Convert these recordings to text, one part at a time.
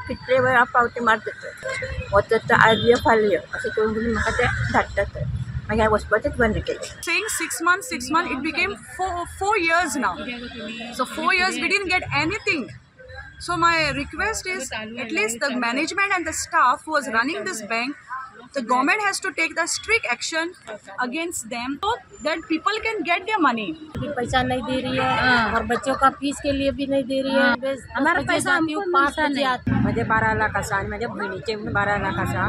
कितले वेळा पावटी मारतात वचत तर IVF आली असं करून म्हाका ते धाडटात मागीर वचपाचेंच बंद केलें. Saying 6 months, it became four years now. So 4 years we didn't get anything. So my request is at least the management and the staff who was running this bank, the government has to take the strict action against them so that people can get their money. पैसा नहीं दे रही है और बच्चों का fees के लिए भी नहीं दे रही है. हमारा पैसा हमको 5 बजे आता. म्हणजे 12 लाख आसा आणि माझ्या बहिणीचे 12 लाख आसा.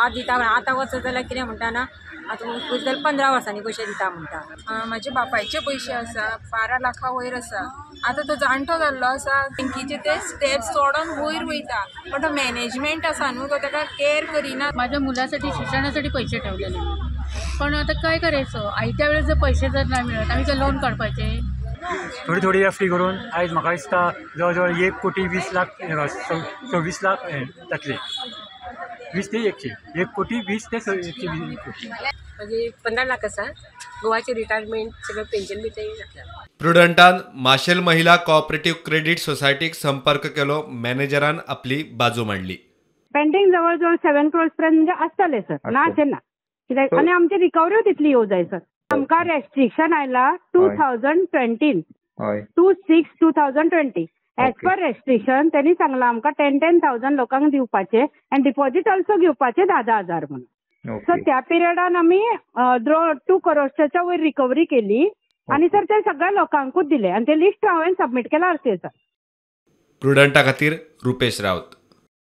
आज दिता आता वचत जाल्यार कितें म्हणटा ना आता पयशे 15 वर्सांनी पयशे दिता म्हणटा. माझे बापायचे पयशे आसा 12 लाखा वयर आसा. आता तो जाणटो जाल्लो आसा बँकेचे ते स्टेप्स चोडून वयर वयता पण तो मॅनेजमेंट आसा न्हू तो ताका केअर करिना. माझ्या मुलासाठी शिक्षणासाठी पैसे ठेवलेले पण आता काय करायचं आयत्या वेळेस जर पैसे जर नाही मिळत आम्ही ते लोन काढपाचे. थोडी थोडी एफडी करून आयज म्हाका दिसता जवळ जवळ 1,20,00,000 26 लाख जातले. 20 ते 100 1,20,00,000 ते 120 म्हणजे 15 लाख आसा. गोवाचे रिटायरमेंट सगळं पेन्शन बी ते जातलें. प्रुडंटान माशेल महिला कोऑपरेटिव्ह क्रेडिट सोसायटीक संपर्क केलो. मॅनेजरान आपली बाजू मांडली. पेंडिंग जवळजवळ 7 crores पर्यंत म्हणजे आसतले सर ना अशें ना कित्याक आनी आमची रिकवरी तितली येवं जाय सर. आमकां रेस्ट्रिक्शन आयला 2020 2/6/2020 एज पर रेस्ट्रिक्शन त्यांनी सांगला आमकां 10,000 लोकांक दिवपाचे आनी डिपॉझिट ऑल्सो घेवपाचे 10,000 म्हणून. सो त्या पिरियडान आमी 2 crores वयर रिकवरी केली आणि सर ते सगळ्या लोकांकूच दिले आणि ते लिस्ट हांवें सबमिट केला RCS. प्रुडंटा खातीर रुपेश रावत.